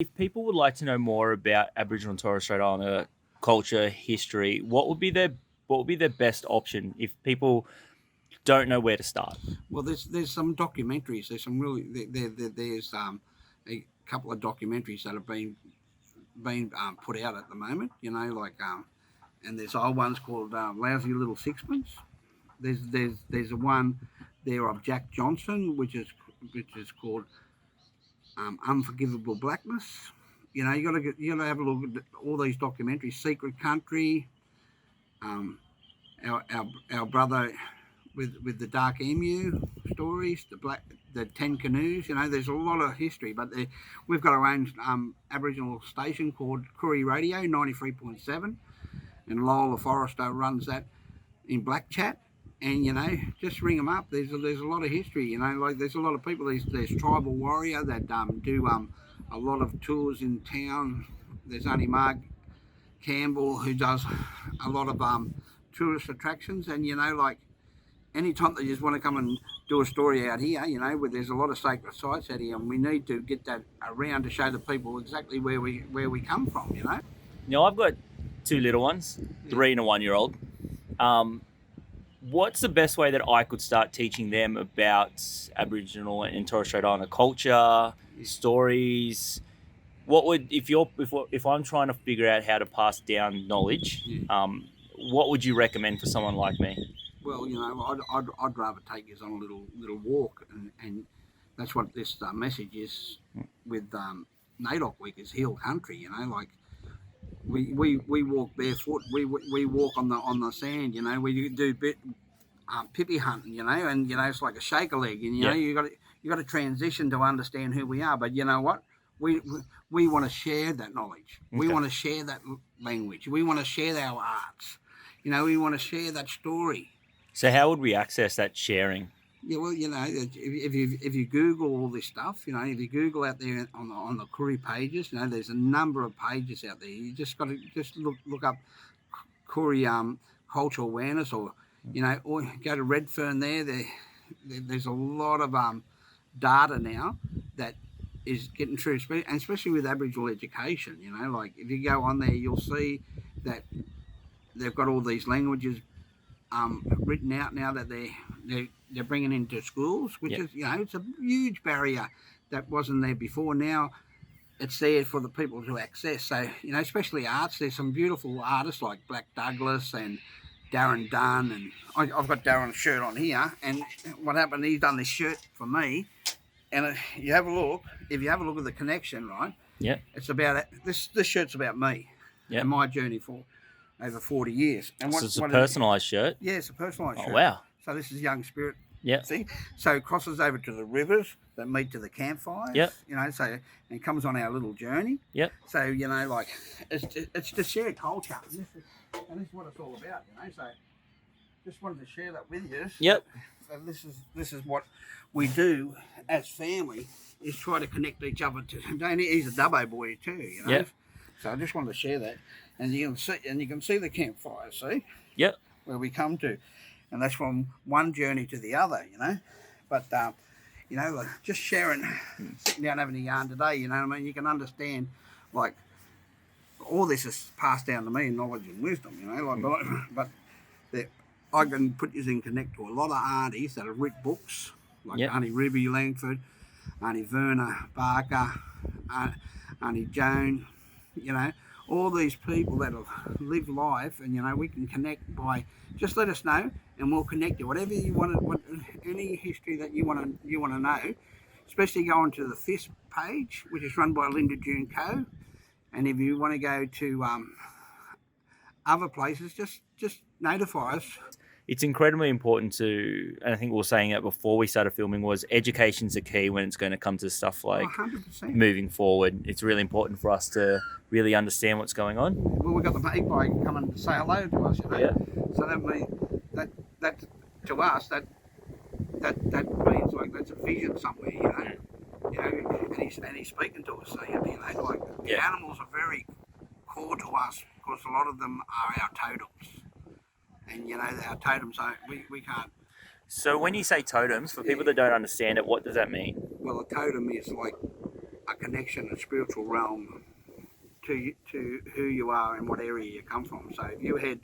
If people would like to know more about Aboriginal and Torres Strait Islander culture, history, what would be their best option if people don't know where to start? Well, there's some documentaries. There's some really there's a couple of documentaries that have been put out at the moment. And there's old ones called Lousy Little Sixpence. There's a one there of Jack Johnson, which is called Unforgivable Blackness. You gotta have a look at all these documentaries. Secret Country, um, our brother with the dark emu stories, the 10 canoes. There's a lot of history, but we've got our own Aboriginal station called Koori Radio 93.7, and Lola Forrester runs that in Black Chat. And just ring them up. There's a lot of history. Like there's a lot of people. There's Tribal Warrior that do a lot of tours in town. There's only Mark Campbell who does a lot of tourist attractions. And like anytime they just want to come and do a story out here, where there's a lot of sacred sites out here, and we need to get that around to show the people exactly where we come from. I've got two little ones, 3 and a 1-year-old. What's the best way that I could start teaching them about Aboriginal and Torres Strait Islander culture, stories? What would if I'm trying to figure out how to pass down knowledge? What would you recommend for someone like me? Well, I'd rather take us on a little walk, and that's what this message is with NAIDOC Week is Heal Country. Like we walk barefoot, we walk on the sand. We do bit pippy hunting. And it's like a shake a leg, and you got to transition to understand who we are. But you know what? We want to share that knowledge. We want to share that language. We want to share our arts. We want to share that story. So how would we access that sharing? Yeah, well, if you Google all this stuff, if you Google out there on the Koori pages, there's a number of pages out there. You just got to just look up Koori cultural awareness, or or go to Redfern. There's a lot of data now that is getting through, and especially with Aboriginal education. Like if you go on there, you'll see that they've got all these languages written out now that they're bringing into schools, which is it's a huge barrier that wasn't there before. Now it's there for the people to access. So especially arts. There's some beautiful artists like Black Douglas and Darren Dunn, and I've got Darren's shirt on here. And what happened? He's done this shirt for me, and you have a look. If you have a look at the connection, right? Yeah. It's about this. This shirt's about me and my journey for over 40 years. And so it's a personalised shirt? Yeah, it's a personalised shirt. Oh, wow. So this is Young Spirit. Yeah. See? So it crosses over to the rivers that meet to the campfires. Yep. And comes on our little journey. Yep. So, like, it's to share culture. And this is what it's all about, So just wanted to share that with you. Yep. So this is what we do as family, is try to connect each other to. He's a Dubbo boy too, Yep. So I just wanted to share that, and you can see the campfire, see? Yep. Where we come to, and that's from one journey to the other, But like just sharing, sitting down having a yarn today, what I mean? You can understand, like, all this is passed down to me in knowledge and wisdom, But I can put you in connect to a lot of aunties that have written books, like Auntie Ruby Langford, Auntie Verna Barker, Auntie Joan, all these people that have lived life, and we can connect by just let us know, and we'll connect you. Whatever you want, any history that you want to know, especially going to the FISP page, which is run by Linda June Co. And if you want to go to other places, just notify us. It's incredibly important to, and I think we were saying it before we started filming, was education's the key when it's going to come to stuff like 100%. moving forward. It's really important for us to really understand what's going on. Well, we've got the magpie coming to say hello to us, Yeah. So that means that to us that means like that's a vision somewhere, and he's speaking to us, so like the animals are very core to us because a lot of them are our totems. And our totems we can't. So when you say totems, for people that don't understand it, what does that mean? Well, a totem is like a connection, a spiritual realm to who you are and what area you come from. So if you head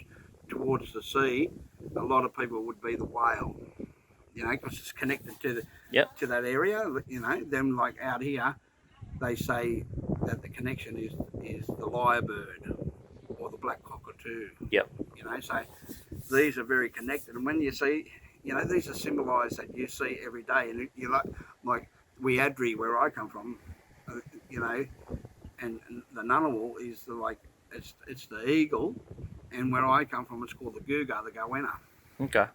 towards the sea, a lot of people would be the whale, you know, because it's connected to Yep. to that area. You know, them like out here, they say that the connection is the lyrebird or the black cockatoo. Yep. You know, so these are very connected. And when you see, you know, these are symbolised that you see every day. And you like Wiadri, where I come from, you know, and the Ngunnawal is it's the eagle, and where I come from, it's called the Guga, the goanna. Okay.